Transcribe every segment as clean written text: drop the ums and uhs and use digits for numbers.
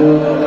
Ya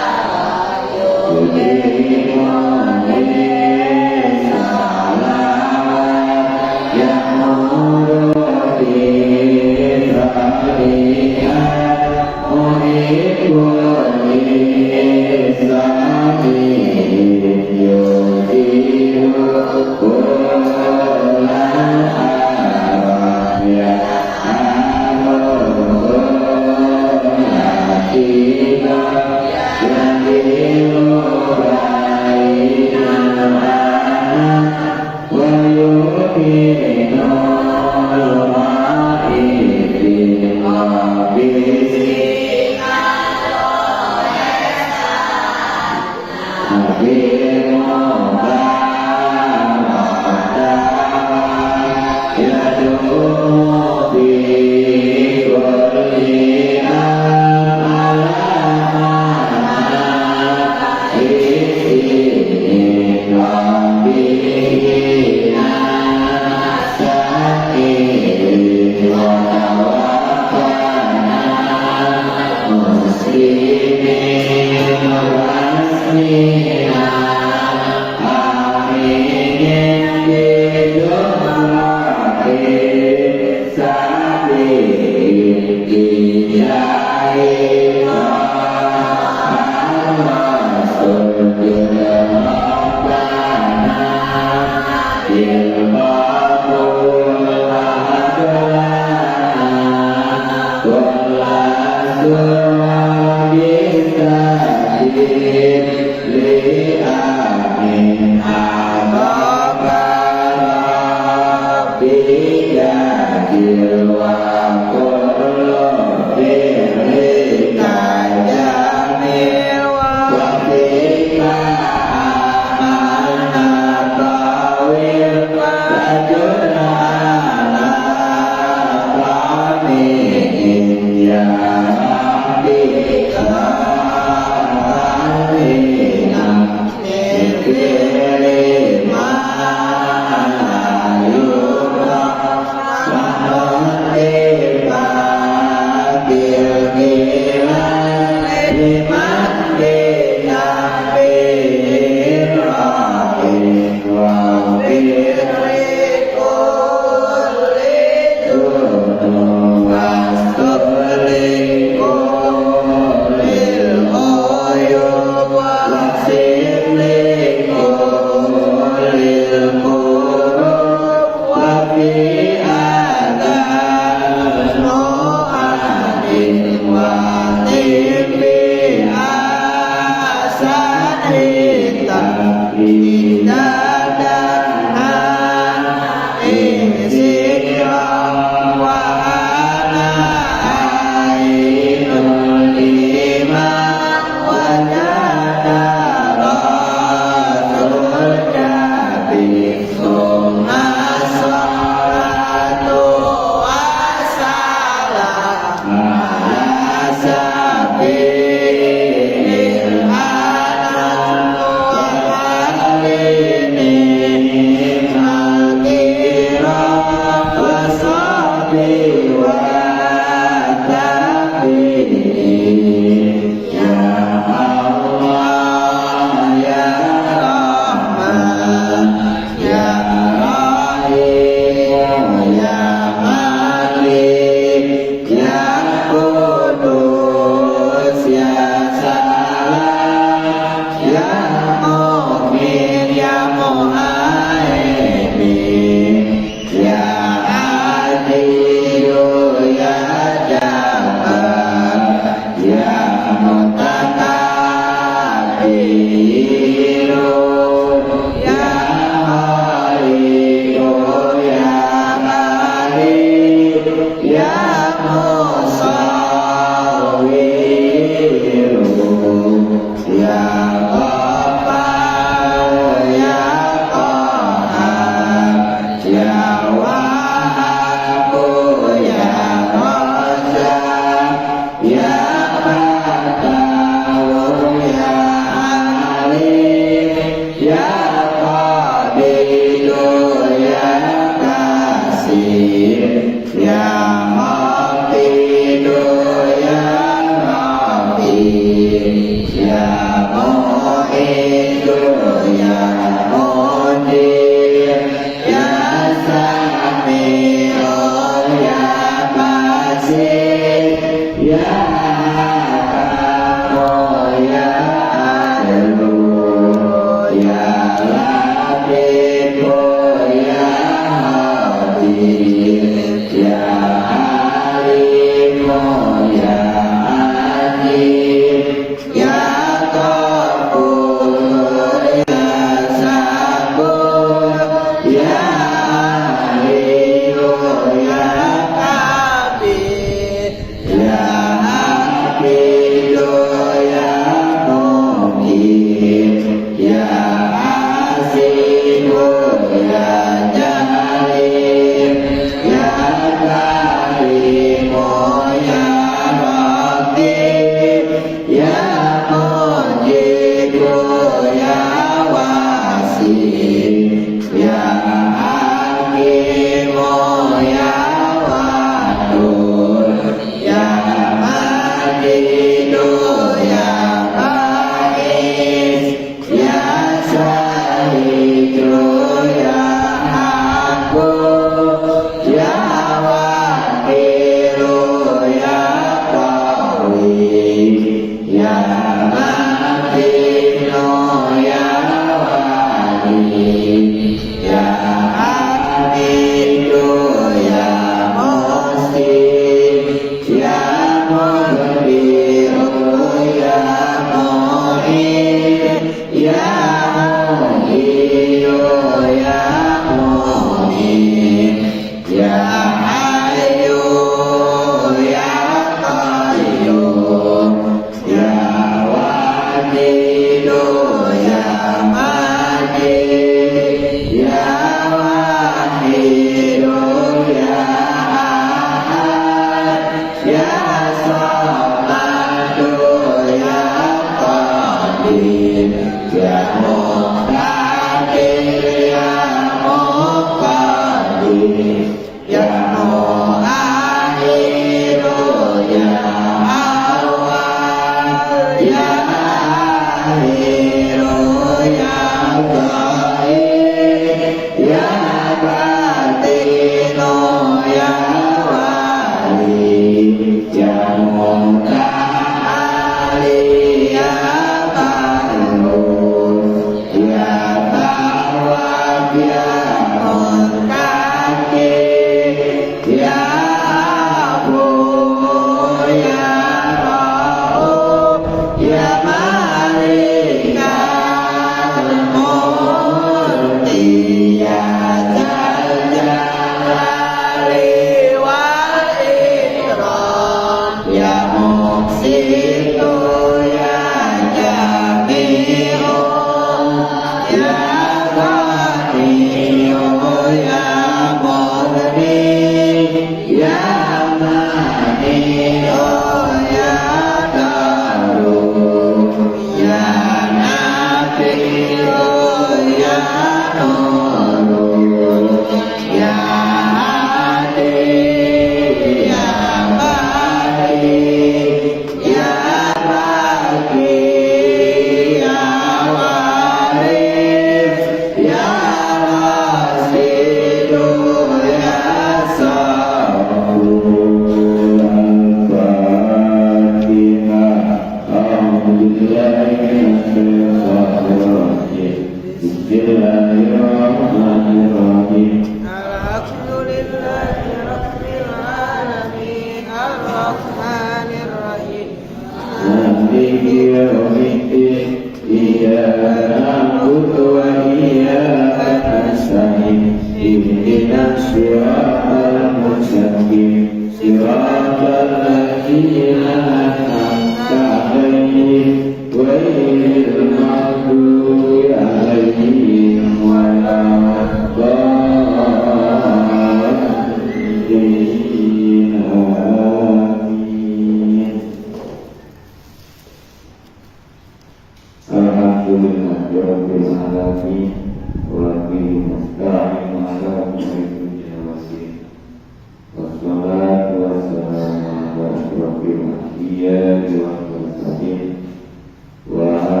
Wa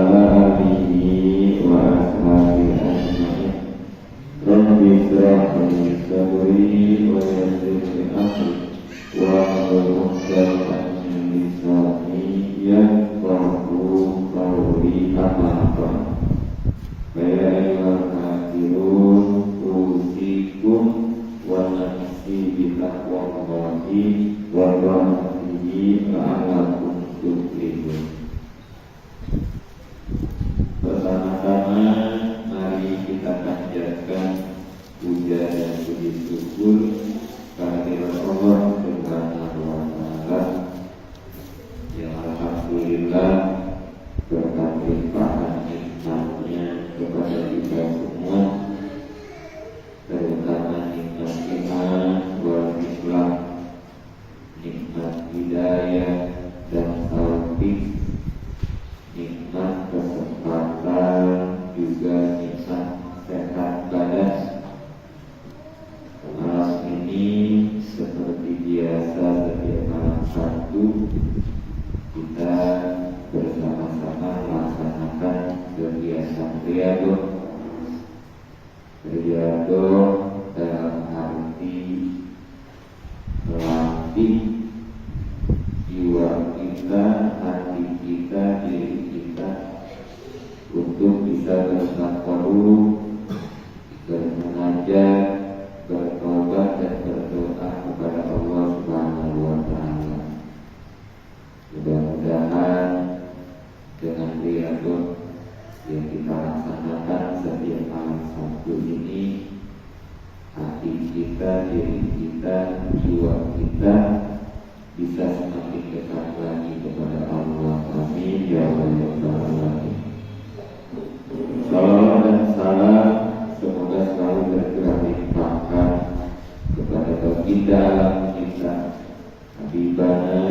apa-apa. Ya ayyuhal kafirun usikum wa nafsi bitaqwallahi wa rahmatihi la'allakum tuflihun. Bersama-sama mari kita panjatkan puja dan puji syukur kehadirat Allah Subhanahu wa Ta'ala yang alhamdulillah berkat limpahan nikmatnya kepada kita semua, terutama nikmat iman wal Islam, nikmat hidayah dan taufik, nikmat kesempatan, juga nikmat sehat badan. Malam ini seperti biasa setiap malam Sabtu kita bersama-sama melaksanakan kegiatan riyadhah dalam arti melatih jiwa kita, hati kita, diri kita untuk bisa bertakwa, bermunajat, bertobat dan berdoa kepada Allah Subhanahu wa Ta'ala. Mudah-mudahan dengan riyadhah yang kita laksanakan setiap malam Sabtu ini, hati kita, diri kita, jiwa kita bisa semakin dekat lagi kepada Allah. Amin ya rabbal alamin. Salam dan salam semoga selalu bergerak limpahkan kepada baginda alam kita, Habibana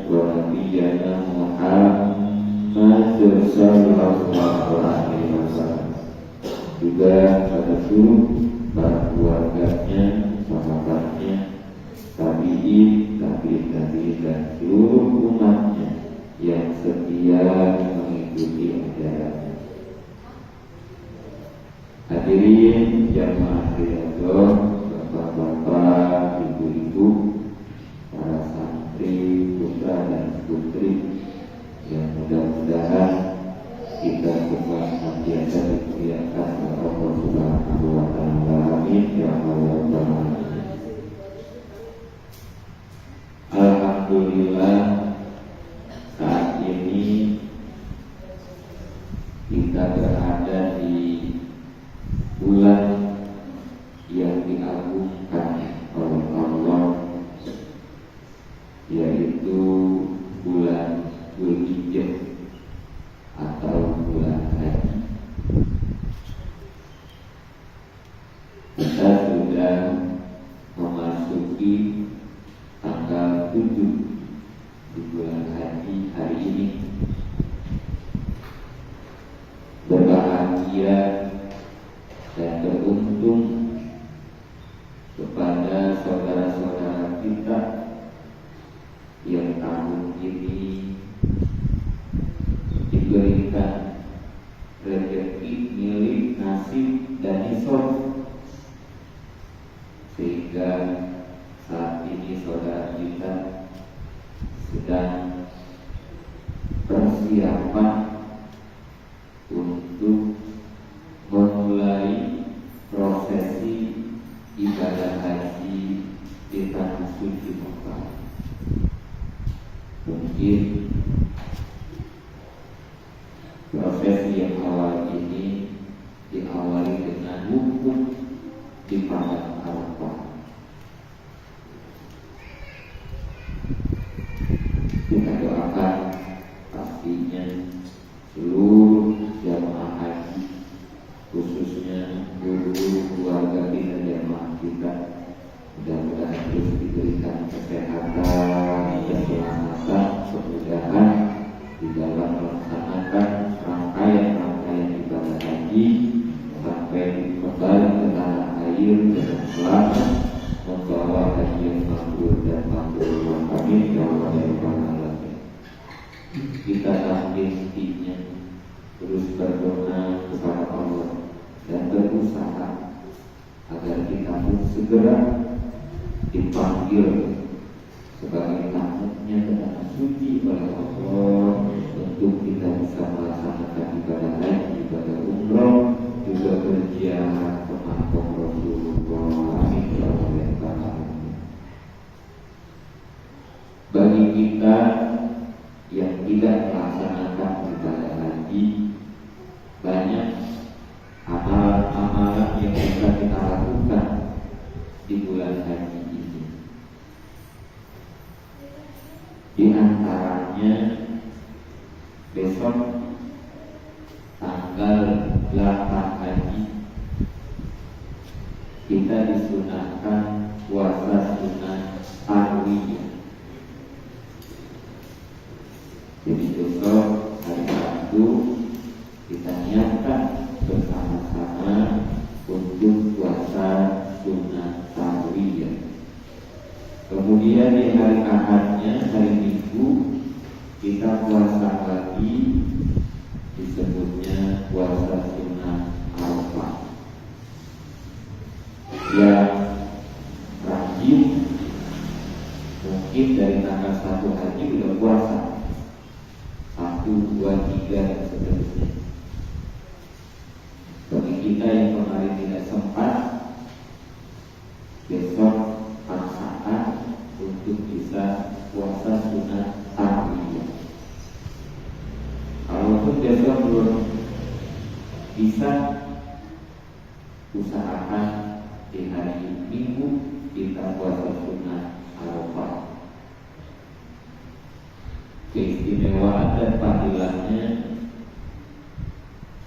wa Nabiyana Muhammad sallallahu alaihi wasallam, juga pada seluruh para keluarganya, sahabatnya, tabi'in dan seluruh umatnya yang setia mengikuti ajarannya. Hadirin jamaah riyadhah, bapak-bapak, ibu-ibu, para santri, putra dan putri, yang mudah-mudahan kita semua senantiasa dimuliakan oleh Allah Subhanahu wa Ta'ala. Amin ya rabbal alamin. Alhamdulillah, saat ini kita berada di bulan yang diagungkan oleh Allah, yaitu bulan Dzulhijjah atau bulan haji. Kita sudah memasuki tanggal 7 di bulan haji hari ini. Berbahagia dan beruntung kepada saudara-saudara kita yang tahun ini diberikan rezeki milik nasib dan hisab, sehingga saat ini saudara kita sedang persiapan untuk memulai prosesi ibadah haji di tanah suci Mekah. Mungkin prosesi yang awal ini diawali dengan wukuf di padang Arafah. Kita doakan pastinya seluruh jamaah haji, khususnya guru keluarga kita, jamaah kita, mudah-mudahan terus diberikan kesehatan, keselamatan, kemudahan di dalam melaksanakan rangkaian ibadah haji sampai kembali ke tanah air dengan selamat, membawa haji yang makbul dan mabrur. Amin ya rabbal alamin. Kita intinya terus berdoa kepada Allah dan berusaha agar kita pun segera dipanggil sebagai tamunya ke tanah suci oleh Allah untuk kita bisa melaksanakan ibadah besok tanggal 8 Haji kita disunahkan puasa sunat tarwiyah. Jadi besok hari Sabtu kita niatkan bersama-sama untuk puasa sunat tarwiyah. Kemudian di hari Ahadnya, hari Minggu, kita puasa lagi, disebutnya puasa sunat Arafah. Yang rajin mungkin dari tanggal 1 Haji udah puasa 1, 2, 3 dan seterusnya. Bagi kita yang kemarin tidak sempat, besok paksakan untuk bisa puasa sunat tarwiyah. Kalaupun besok belum bisa, usahakan di hari Minggu kita puasa sunat Arafah. Keistimewaan dan fadilannya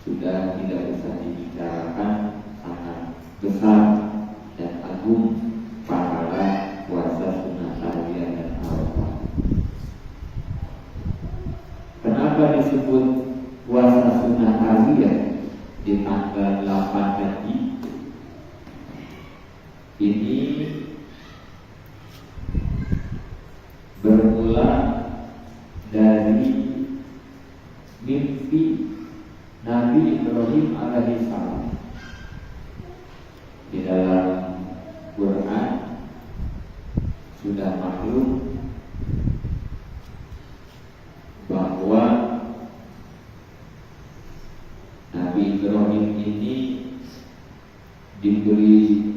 sudah tidak usah dibicarakan, sangat besar dan agung pahala puasa sunat tarwiyah dan Arafah. Kenapa disebut puasa sunat tarwiyah di tanggal 8 Haji? Ini bermula dari mimpi Nabi Ibrahim alaihissalam. Di dalam Quran sudah maklum bahwa Nabi Ibrahim ini diberi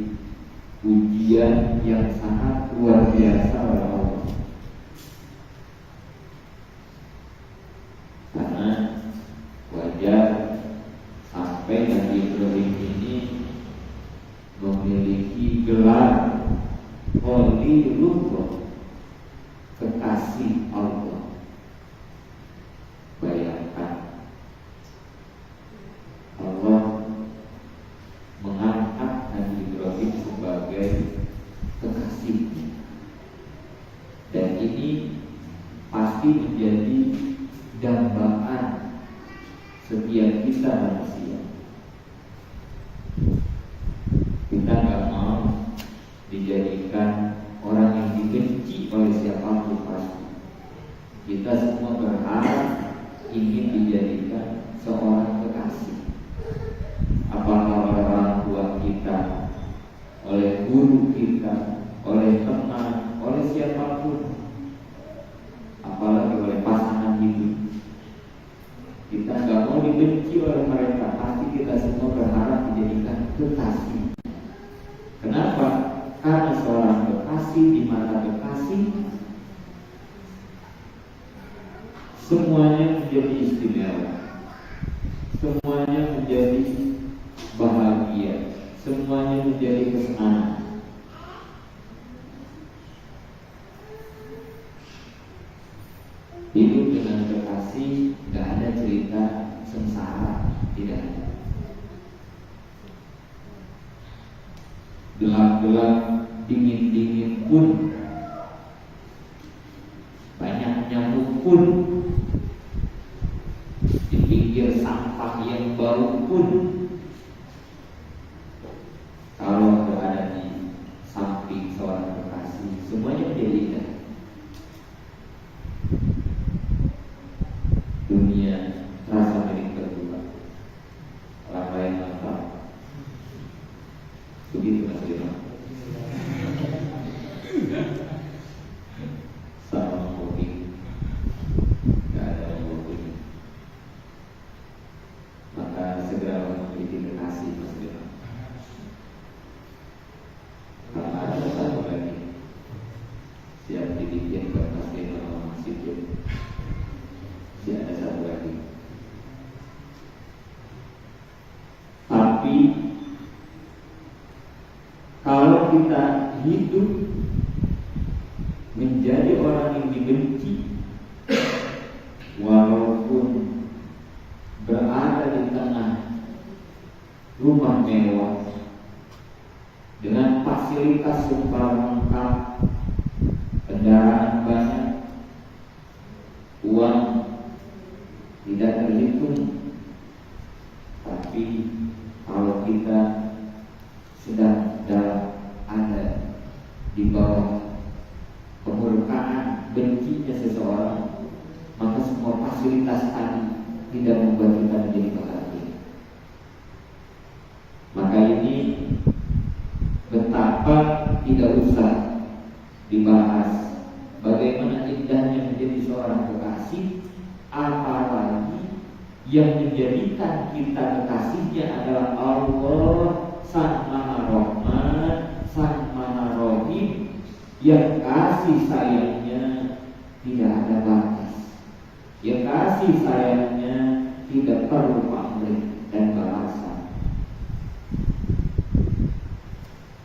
ujian yang sangat luar biasa oleh Allah. Karena wajar sampai Nabi Ibrahim ini memiliki gelar Khalilullah, kekasih Allah. Bayangkan Allah mengangkat Nabi Ibrahim sebagai kekasihnya, dan ini pasti menjadi dambaan setiap kita manusia. Kita nggak mau dijadikan orang yang dibenci oleh siapapun pasti. Kita semua berharap ingin dijadikan seorang kekasih. Apakah oleh orang tua kita, oleh guru kita, oleh teman, oleh siapapun, apalagi oleh pasangan hidup. Kita nggak mau dibenci oleh mereka, pasti kita semua berharap dijadikan kekasih. Kenapa? Karena seorang kekasih di mata kekasih semuanya menjadi istimewa, semuanya menjadi bahagia, semuanya menjadi kesenangan. Hidup dengan kekasih gak ada cerita sengsara, tidak ada. Gelap-gelap, dingin-dingin pun, banyak nyamuk pun, di pinggir sampah yang bau pun, kalau berada di samping seorang kekasih, semuanya menjadi indah. Dunia terasa milik berdua, ramai mantap. Begitu Mas Lima. Sama kopi, gak ada kopi. Maka segera memiliki kekasih Mas Lima. Karena ada satu lagi siap dibikin buat Mas Lima sama Mas Sidin. Ya, ada satu lagi. Tapi kalau kita hidup menjadi orang yang dibenci, walaupun rumah mewah dengan fasilitas serba lengkap, kendaraan banyak, uang tidak terhitung. Tapi kalau kita sedang ada di bawah kemurkaan, bencinya seseorang, maka semua fasilitas tadi tidak membuat kita menjadi bahagia. Maka ini betapa tidak usah dibahas bagaimana indahnya menjadi seorang kekasih, apalagi yang menjadikan kita kekasihnya adalah Allah Sang Maha Rahman, Sang Maha Rahim, yang kasih sayangnya tidak ada batas, yang kasih sayangnya tidak perlu pamrih dan balasan.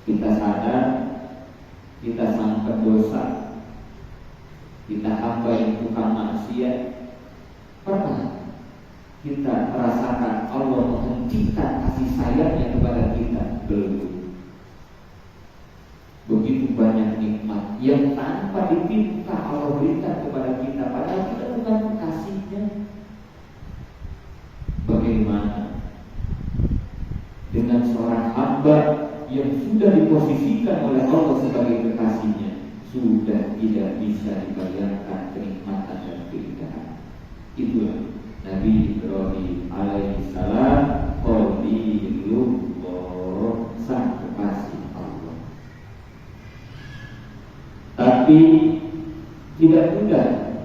Kita sadar kita sangat berdosa, kita hamba yang tukang maksiat. Pernah kita merasakan Allah menghentikan kasih sayangnya kepada kita? Belum. Begitu banyak nikmat yang tanpa diminta Allah berikan kepada kita, padahal kita bukan kekasihnya. Bagaimana dengan seorang hamba yang sudah diposisikan oleh Allah sebagai kekasihnya, sudah tidak bisa dibayangkan kenikmatan dan keindahan. Itulah Nabi Ibrahim alaihissalam, Khalilullah, sang kekasih Allah. Tapi tidak mudah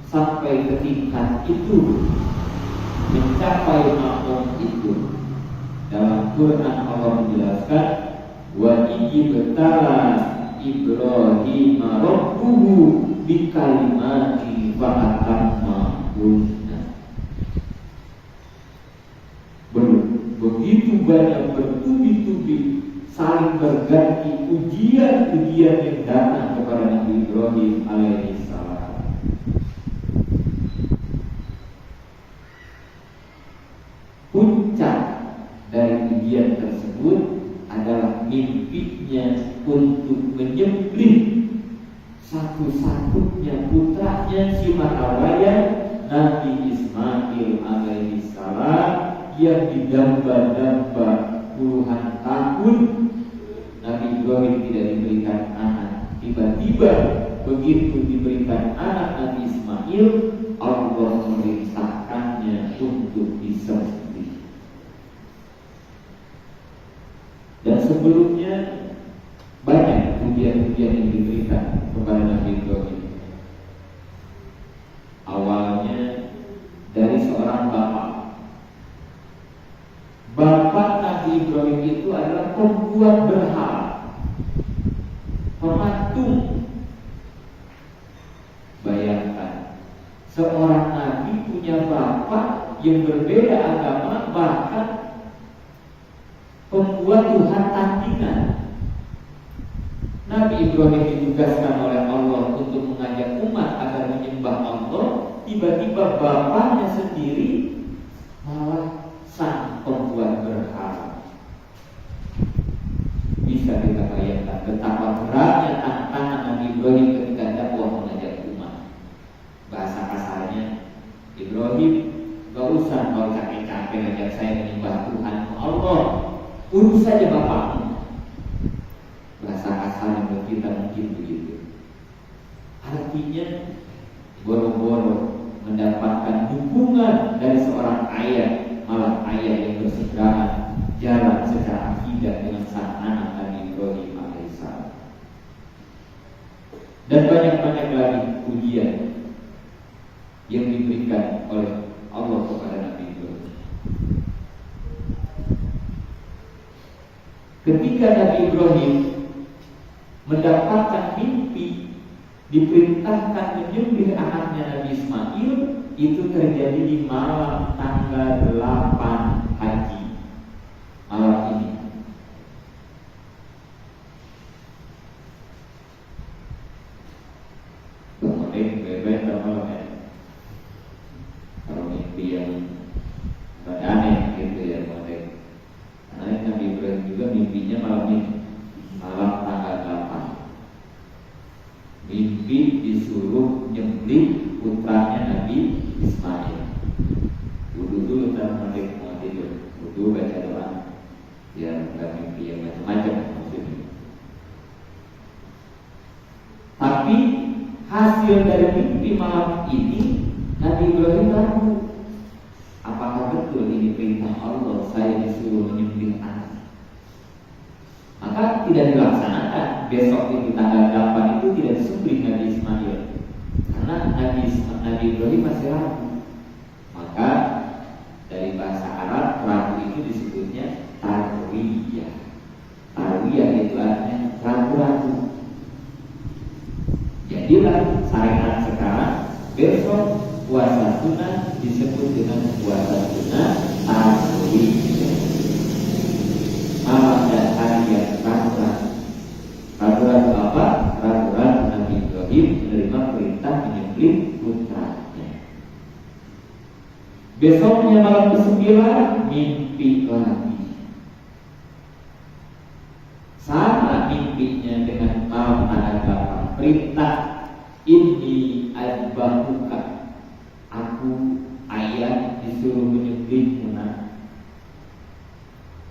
sampai ke tingkat itu, mencapai maqam itu. Dalam Quran Allah menjelaskan, wa ijibtala Ibrahim rabbuhu bikalimati fa atammahunna. Begitu banyak bertubi-tubi saling berganti ujian-ujian yang datang kepada Nabi Ibrahim alaihissalam. Puncak dari ujian tersebut adalah mimpinya untuk menyembelih satu-satunya putranya si Mataraya, Nabi Ismail alaihissalam, yang didamba-damba puluhan tahun. Nabi Ibrahim tidak diberikan anak. Tiba-tiba begitu diberikan anak Nabi Ismail, Allah memerintahkannya untuk disembelih. Dan sebelumnya banyak ujian-ujian yang diberikan kepada Nabi Ibrahim. Awalnya dari seorang bapak. Bapak Nabi Ibrahim itu adalah pembuat berhala, pematung. Bayangkan, seorang nabi punya bapak yang berbeda agama, bahkan pembuat Tuhan tandingan. Nabi Ibrahim ditugaskan oleh Allah untuk mengajak umat agar menyembah Allah. Tiba-tiba bapaknya sendiri malah sang pembuat berhala. Bisa kita bayangkan betapa beratnya tantangan Nabi Ibrahim ketika dakwah mengajak umat. Bahasa kasarnya, Ibrahim, gak usah kau capek-capek ngajak saya menyembah Tuhan Allah, urus saja bapakmu. Bahasa kasar yang kita mungkin begitu. Artinya boro-boro mendapatkan dukungan dari seorang ayah, malah ayah yang bersegera jalan secara akidah dengan sang anak Nabi Ibrahim alaihissalam. Dan banyak-banyak lagi ujian yang diberikan oleh Allah kepada Nabi Ibrahim. Ketika Nabi Ibrahim mendapatkan mimpi, diperintahkan menyembelih anaknya Nabi Ismail, itu terjadi di malam tanggal 8 Haji, malam ini. Kemudian berbeda malam ya. Kalau mimpi yang aneh gitu ya, kemudian menyembelih putranya Nabi Ismail. Wudhu dulu nanti mau tidur, wudhu baca doa biar nggak mimpi yang macam-macam maksudnya. Tapi hasil dari mimpi malam ini Nabi Ibrahim ragu. Apakah betul ini perintah Allah saya disuruh menyembelih anak? Maka tidak dilaksanakan. Besok itu tanggal 8 itu tidak disembelih Nabi Ismail karena Nabi Ibrahim masih ragu. Maka dari bahasa Arab ragu itu disebutnya tarwiyah. Tarwiyah itu artinya ragu-ragu. Jadilah syariat sekarang besok puasa sunnah disebut dengan puasa sunnah tarwiyah. Malam dan hari yang ragu-ragu. Ragu-ragu apa? Ragu-ragu Nabi Ibrahim menerima perintah menyembelih putranya. Besoknya malam ke-9 mimpi lagi. Sama mimpinya dengan malam tanggal 8. Perintah ini adbahuka. Aku ayah disuruh menyembelihmu.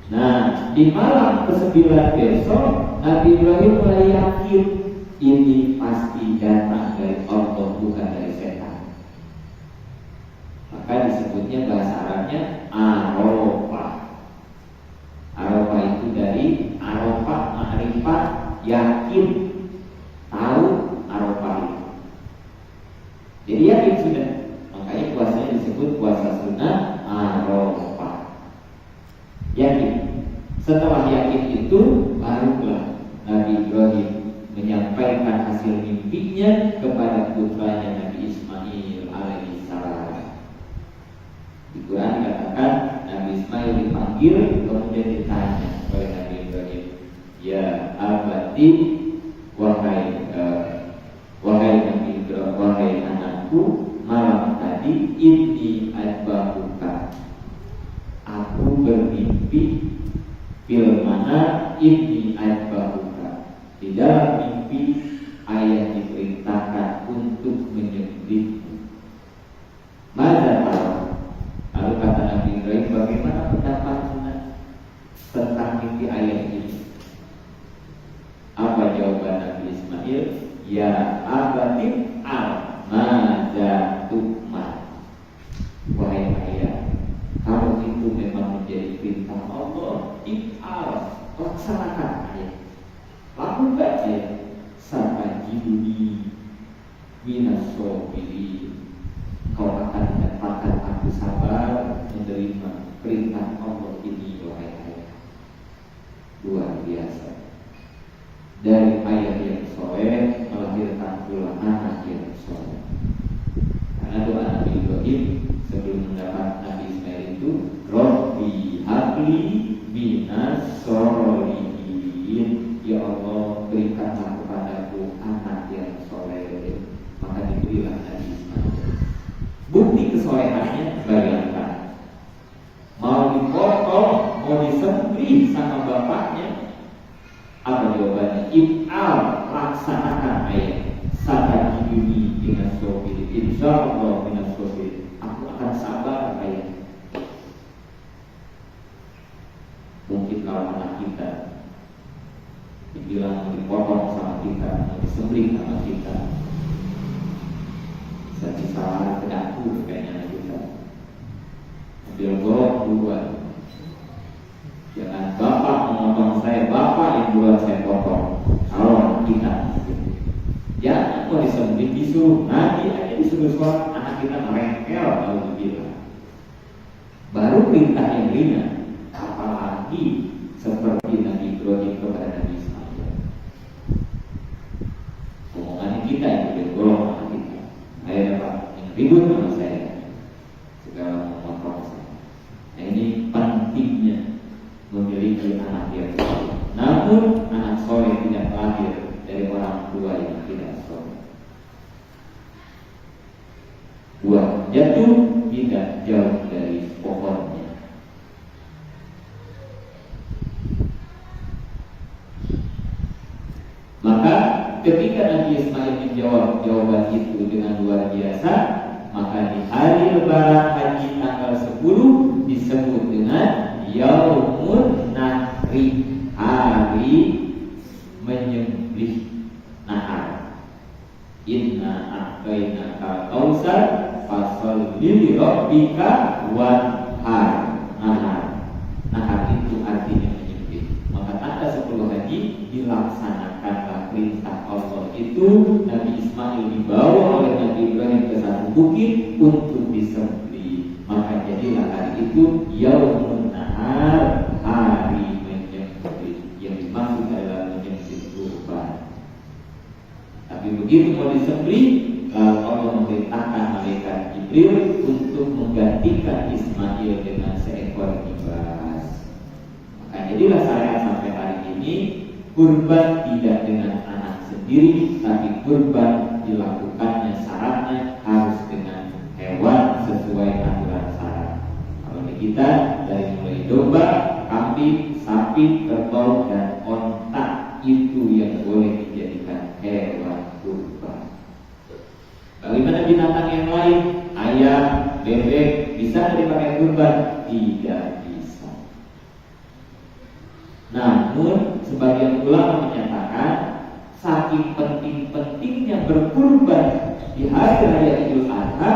Nah, di malam ke-9 besok Nabi Ibrahim mulai yakin ini pasti datang dari Allah, bukan dari setan. Maka disebutnya bahasa Arabnya Arafah. Arafah itu dari Arafah, ma'rifah, yakin, tahu Arafah itu. Jadi yakin sudah. Makanya puasanya disebut puasa sunnah Arafah. Yakin. Setelah yakin itu barulah Nabi Ibrahim menyampaikan hasil mimpinya kepada putranya Nabi Ismail alaihissalam. Di Quran dikatakan Nabi Ismail dipanggil kemudian ditanya oleh Nabi Ibrahim, ya abadi, wahai Nabi Ibrahim, wahai anakku, malam tadi inni adbahuka, aku bermimpi bil mana inni adbahuka, di dalam mimpi ayah diperintahkan untuk menyembelihmu. Maka lalu kata Nabi Ibrahim, bagaimana pendapatnya tentang mimpi ayah ini? Apa jawaban Nabi Ismail? Ya abatin al mazatukma. Wahai ayah, kalau itu memang menjadi perintah Allah, if'al, laksanakan ayah, lakukan ayah. Sajiduni minas sabirin, kau akan mendapatkan aku sabar menerima perintah Allah ini, wahai ayah. Luar biasa. Dari ayah yang soleh melahirkan pula anak yang soleh. Karena doa Nabi Ibrahim sebelum mendapat Nabi Ismail itu, Rabbi habli minas sholihin, ya Allah berikanlah kepadaku anak yang soleh. Maka diberilah Nabi Ismail. Bukti kesolehannya bayangkan, mau dipotong, mau disembelih sama bapaknya. Apa jawabannya? If'al, laksanakan ayat. Sajiduni minas sabirin, insyaallah minas sabirin, aku akan sabar ayat. Mungkin kalau anak kita dibilang mau dipotong sama kita, mau disembelih sama kita, bisa salah kedaku kayaknya anak kita. Ambil golok duluan. Jangan bapak memotong saya, bapak yang duluan saya potong. Kalau kita jangan mau disembelih, disuruh nanti aja, disuruh sholat, anak kita merengkel kalau dibilang. Baru perintah yang ringan, apalagi seperti Nabi Ibrahim kepada Nabi Ismail. Omongannya kita yang bergolong anak kita. Ayo dapat yang ribut sama saya, segala memotong saya. Nah, ini pentingnya memiliki anak yang soleh. Namun anak soleh tidak lahir dari orang tua yang tidak soleh. Buah jatuh tidak jauh dari pohonnya. Maka ketika Nabi Ismail menjawab jawaban itu dengan luar ke-10 disebut dengan Yaumun Nahri, hari menyembelih nahar. Inna a'tainaka kautsar fasholli li rabbika wanhar. Nahar itu artinya menyembelih. Maka tanda 10 haji dilaksanakanlah perintah Allah itu. Nabi Ismail dibawa oleh Nabi Ibrahim ke satu bukit untuk disembelih. Maka jadilah hari itu Yaumun Nahar, hari menyembelih. Yang dimaksud adalah menyembelih kurban. Tapi begitu mau disembelih, Allah memerintahkan malaikat Jibril untuk menggantikan Ismail dengan seekor kibas. Maka jadilah syariat sampai hari ini, kurban tidak dengan anak sendiri, tapi kurban dilakukannya syaratnya harus dengan hewan sesuai aturan syarat. Kalau di kita dari mulai domba, kambing, sapi, kerbau, dan onta itu yang boleh dijadikan hewan kurban. Bagaimana binatang yang lain, ayam, bebek, bisa dipakai kurban? Tidak bisa. Namun sebagian ulama menyatakan saking penting-pentingnya berkurban di hari raya Idul Adha,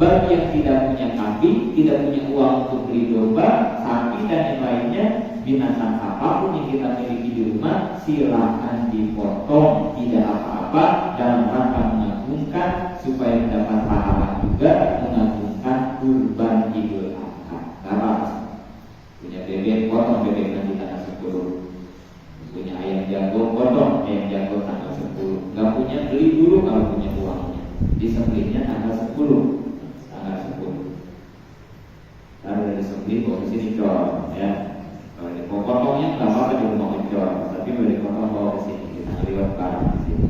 bagi yang tidak punya kambing, tidak punya uang untuk beli domba, sapi, dan yang lainnya, binatang apapun yang kita miliki di rumah silakan dipotong, tidak apa-apa, dalam rangka mengagungkan supaya mendapat pahala juga mengagungkan kurban Idul Adha. Karena punya bebek, potong bebek nanti tanggal 10. Punya ayam jago, potong ayam jago tanggal 10. Gak punya, beli dulu kalau punya uangnya. Disembelihnya tanggal 10. Tanggal 10. Lalu dari disembelih bawa ke sini cor, ya. Kalau dipotongnya nggak apa-apa di rumah cor, tapi kalau dipotong bawa ke sini, kita lewat barang di sini.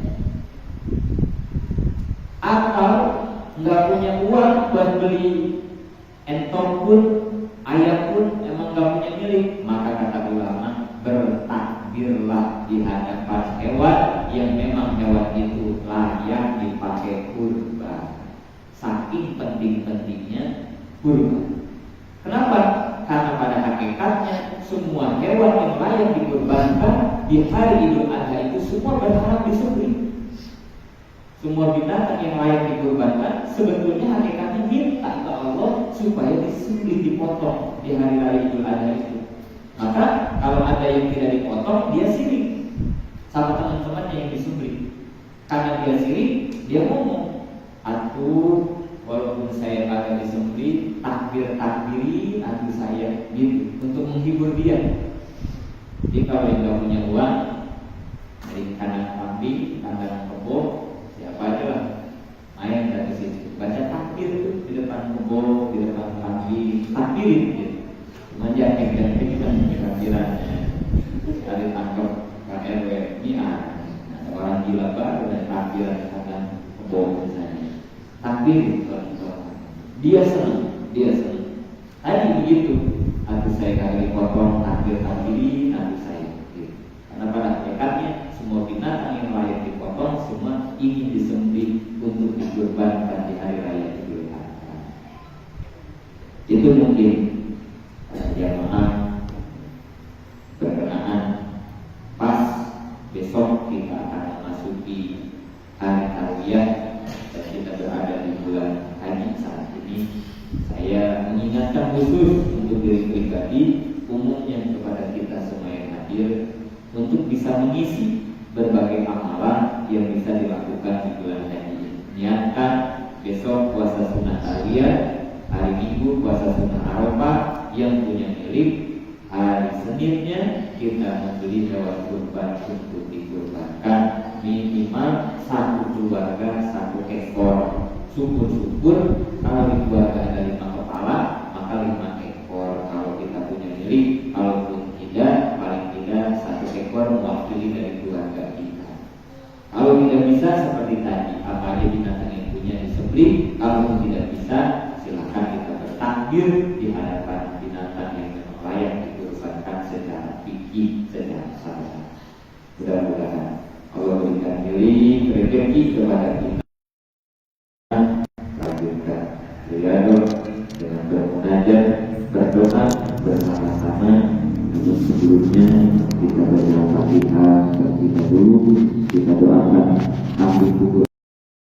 Atau nggak punya uang buat beli entong pun, ayam pun emang nggak punya milik, maka kata ulama bertakbirlah di hadapan hewan yang memang hewan itu layak dipakai kurban. Saking penting-pentingnya kurban. Kenapa? Karena pada hakikatnya semua hewan yang layak dikurbankan di hari Idul Adha itu semua berharap disembelih. Semua binatang yang layak dikurbankan sebetulnya hakikatnya minta ke Allah supaya disembelih, dipotong di hari raya Idul Adha itu. Maka kalau ada yang tidak dipotong, dia sirik sama teman-temannya yang disembelih. Karena dia sirik, dia ngomong, "Atuh, walaupun saya kagak disembelih, takbiri atuh saya," gitu, untuk menghibur dia. Jadi kalau yang nggak punya uang, dari kandang kambing, kandang kebo, siapa aja lah main dari situ, baca takbir tuh di depan kebo, di depan kambing, takbirin gitu. Manja dan takbirannya dari tangkap KRW ini ada orang gila baru dan takbiran di kandang kebo misalnya. Takbir dia senang. Tadi begitu, nanti saya kali potong takbiri, nanti saya gitu. Karena pada hakikatnya semua binatang yang layak dipotong semua ingin disembelih untuk dikurbankan di hari raya Idul Adha. Itu mungkin jamaah berkenaan pas besok kita akan memasuki hari Tarwiyah dan kita berada di bulan haji saat ini. Saya mengingatkan khusus untuk diri pribadi, umumnya kepada kita semua yang hadir, untuk bisa mengisi berbagai amalan yang bisa dilakukan di bulan haji. Niatkan besok puasa sunnah Tarwiyah, hari Minggu puasa sunnah Arafah, yang punya milik hari Seninnya kita membeli hewan kurban untuk dikurbankan, minimal satu keluarga 1 ekor. Syukur-syukur kalau di keluarga ada 5 kepala, maka 5 ekor kalau kita punya milik. Kalaupun tidak, paling tidak 1 ekor mewakili dari keluarga kita. Kalau tidak bisa seperti tadi, apa aja binatang yang punya disembelih. Kalau tidak bisa, silakan kita bertakbir di hadapan binatang yang memang layak dikurbankan secara fikih, secara syariat. Mudah-mudahan Allah berikan rezeki kepada kita. Lanjutkan. dengan bermunajat, berdoa bersama-sama. Namun sebelumnya kita baca Fatihah terlebih dahulu, kita doakan ambil kubur